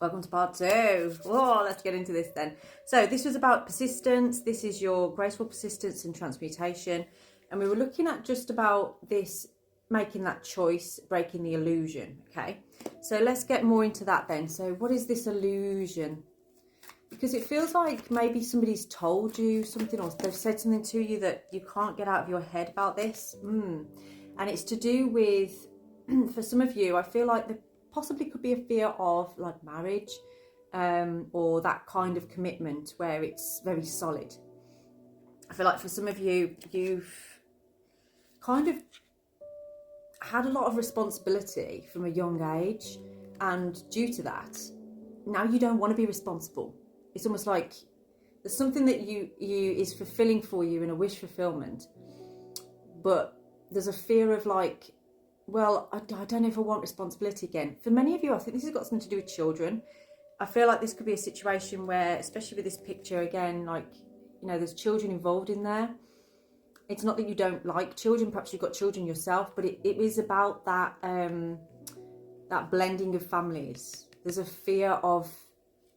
Welcome to part 2. Oh, let's get into this then. So this was about persistence. This is your graceful persistence and transmutation. And we were looking at just about this, making that choice, breaking the illusion. Okay, so let's get more into that then. So what is this illusion? Because it feels like maybe somebody's told you something, or they've said something to you that you can't get out of your head about this. And it's to do with, for some of you, I feel like there possibly could be a fear of like marriage, or that kind of commitment where it's very solid. I feel like for some of you, you've kind of had a lot of responsibility from a young age, and due to that, now you don't want to be responsible. It's almost like there's something that you is fulfilling for you in a wish fulfillment, but there's a fear of like, well, I don't know if I want responsibility again. For many of you, I think this has got something to do with children. I feel like this could be a situation where, especially with this picture again, like, you know, there's children involved in there. It's not that you don't like children, perhaps you've got children yourself, but it is about that that blending of families. There's a fear of,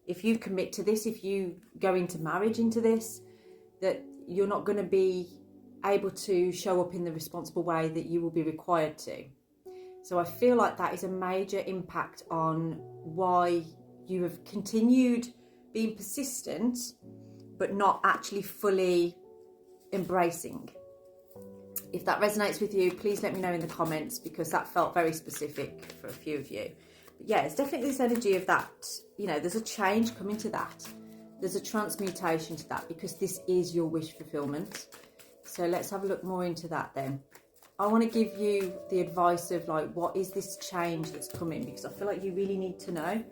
if you commit to this, if you go into marriage into this, that you're not going to be able to show up in the responsible way that you will be required to. So I feel like that is a major impact on why you have continued being persistent, but not actually fully embracing. If that resonates with you, please let me know in the comments, because that felt very specific for a few of you. But yeah, it's definitely this energy of that, you know, there's a change coming to that. There's a transmutation to that, because this is your wish fulfillment. So let's have a look more into that then. I want to give you the advice of like, what is this change that's coming? Because I feel like you really need to know.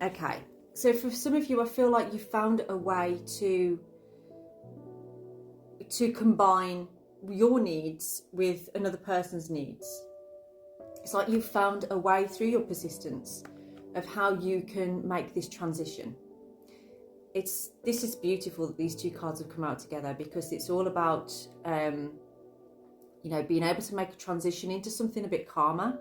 Okay, so for some of you, I feel like you found a way to combine your needs with another person's needs. It's like you've found a way through your persistence of how you can make this transition. This is beautiful that these two cards have come out together, because it's all about you know, being able to make a transition into something a bit calmer.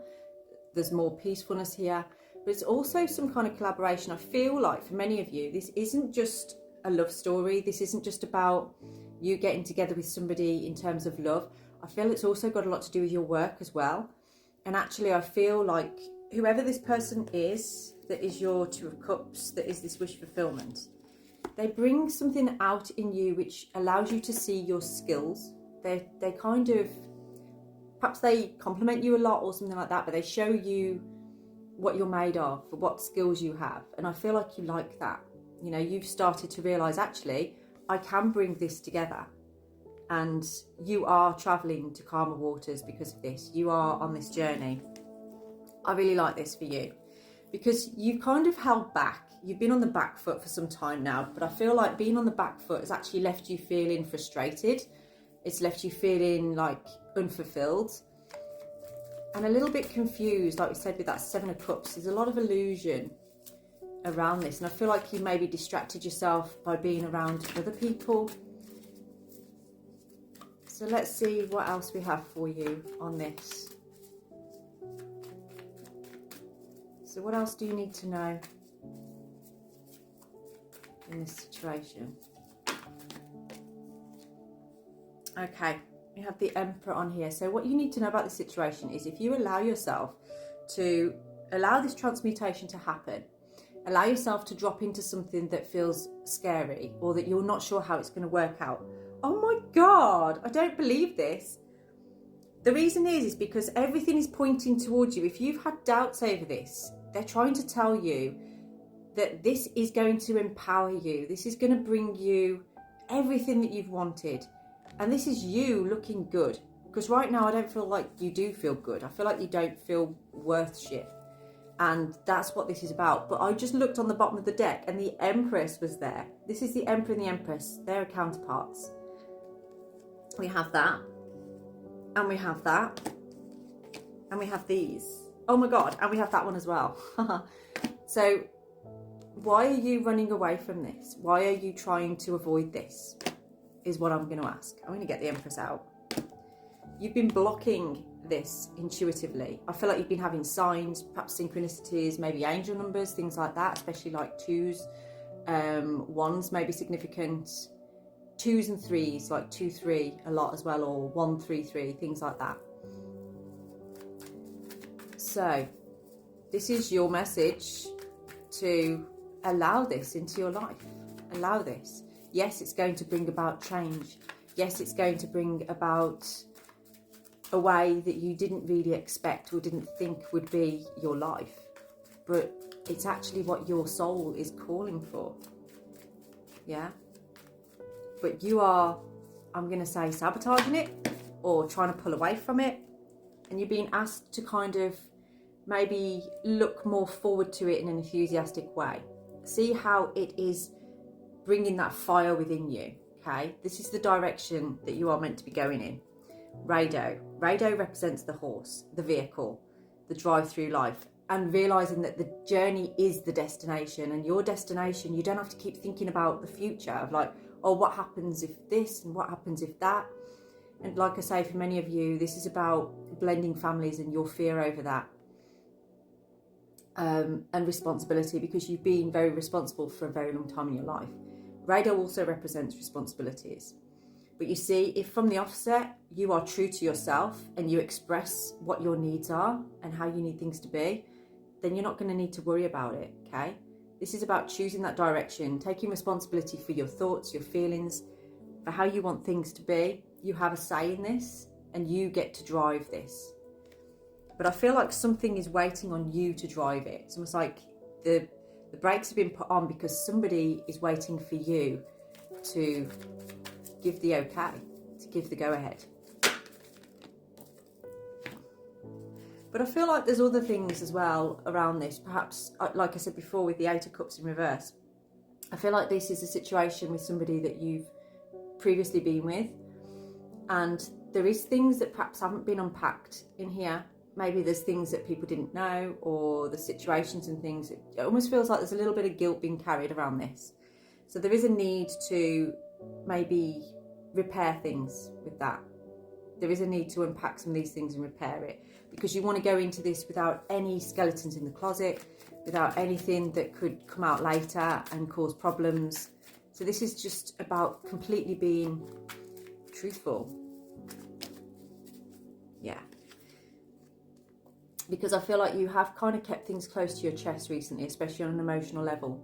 There's more peacefulness here, but it's also some kind of collaboration. I feel like for many of you, this isn't just a love story. This isn't just about you getting together with somebody in terms of love. I feel it's also got a lot to do with your work as well. And actually, I feel like whoever this person is, that is your Two of Cups, that is this wish fulfillment, they bring something out in you which allows you to see your skills. They kind of, perhaps they compliment you a lot or something like that, but they show you what you're made of, what skills you have. And I feel like you like that. You know, you've started to realise, actually, I can bring this together. And you are travelling to calmer waters because of this. You are on this journey. I really like this for you, because you've kind of held back. You've been on the back foot for some time now, but I feel like being on the back foot has actually left you feeling frustrated. It's left you feeling like unfulfilled and a little bit confused. Like we said with that Seven of Cups, there's a lot of illusion around this. And I feel like you maybe distracted yourself by being around other people. So let's see what else we have for you on this. So what else do you need to know in this situation? Okay, we have the Emperor on here. So what you need to know about this situation is, if you allow yourself to allow this transmutation to happen, allow yourself to drop into something that feels scary, or that you're not sure how it's going to work out. Oh my God, I don't believe this. The reason is because everything is pointing towards you. If you've had doubts over this, they're trying to tell you that this is going to empower you. This is going to bring you everything that you've wanted. And this is you looking good. Because right now I don't feel like you do feel good. I feel like you don't feel worth shit. And that's what this is about. But I just looked on the bottom of the deck and the Empress was there. This is the Emperor and the Empress. They're counterparts. We have that. And we have that. And we have these. Oh my God. And we have that one as well. So why are you running away from this? Why are you trying to avoid this? Is what I'm going to ask. I'm going to get the Empress out. You've been blocking this intuitively. I feel like you've been having signs, perhaps synchronicities, maybe angel numbers, things like that, especially like 2s. 1s may be significant. 2s and 3s, like 2-3 a lot as well, or 1-3-3, things like that. So this is your message to allow this into your life. Allow this. Yes, it's going to bring about change. Yes, it's going to bring about a way that you didn't really expect or didn't think would be your life. But it's actually what your soul is calling for. Yeah? But you are, I'm going to say, sabotaging it or trying to pull away from it. And you're being asked to kind of maybe look more forward to it in an enthusiastic way. See how it is bringing that fire within you, okay? This is the direction that you are meant to be going in. Rado. Rado represents the horse, the vehicle, the drive through life, and realising that the journey is the destination, and your destination, you don't have to keep thinking about the future of like, oh, what happens if this and what happens if that? And like I say, for many of you, this is about blending families and your fear over that. And responsibility, because you've been very responsible for a very long time in your life. Rado also represents responsibilities. But you see, if from the offset you are true to yourself and you express what your needs are and how you need things to be, then you're not going to need to worry about it, okay? This is about choosing that direction, taking responsibility for your thoughts, your feelings, for how you want things to be. You have a say in this and you get to drive this. But I feel like something is waiting on you to drive it. It's almost like the brakes have been put on because somebody is waiting for you to give the okay, to give the go-ahead. But I feel like there's other things as well around this. Perhaps, like I said before, with the 8 of Cups in reverse, I feel like this is a situation with somebody that you've previously been with. And there is things that perhaps haven't been unpacked in here. Maybe there's things that people didn't know, or the situations and things. It almost feels like there's a little bit of guilt being carried around this. So there is a need to maybe repair things with that. There is a need to unpack some of these things and repair it, because you want to go into this without any skeletons in the closet, without anything that could come out later and cause problems. So this is just about completely being truthful. Yeah. Because I feel like you have kind of kept things close to your chest recently, especially on an emotional level.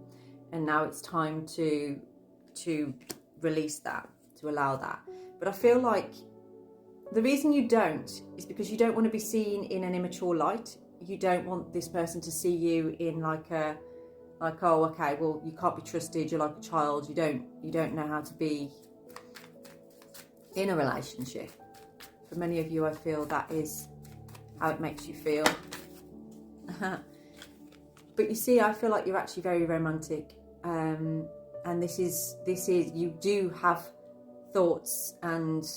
And now it's time to release that, to allow that. But I feel like the reason you don't is because you don't want to be seen in an immature light. You don't want this person to see you in like, oh, okay, well, you can't be trusted. You're like a child. You don't know how to be in a relationship. For many of you, I feel that is how it makes you feel. But you see, I feel like you're actually very romantic, and this is you do have thoughts and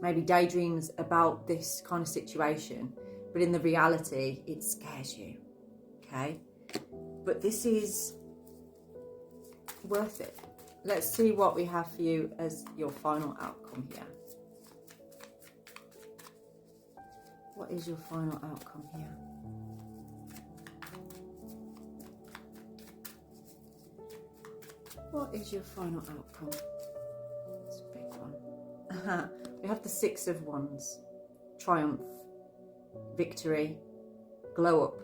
maybe daydreams about this kind of situation, but in the reality it scares you, okay? But this is worth it. Let's see what we have for you as your final outcome here. What is your final outcome here? What is your final outcome? It's a big one. We have the 6 of Wands. Triumph. Victory. Glow up.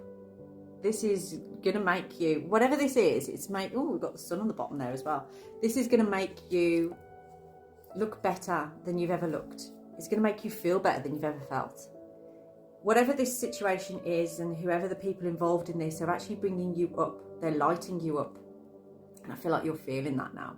This is going to make you, whatever this is, oh, we've got the sun on the bottom there as well. This is going to make you look better than you've ever looked. It's going to make you feel better than you've ever felt. Whatever this situation is, and whoever the people involved in this are actually bringing you up. They're lighting you up. And I feel like you're feeling that now.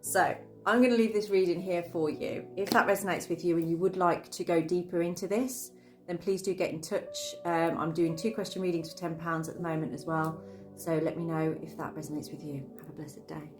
So I'm going to leave this reading here for you. If that resonates with you and you would like to go deeper into this, then please do get in touch. I'm doing 2 question readings for £10 at the moment as well. So let me know if that resonates with you. Have a blessed day.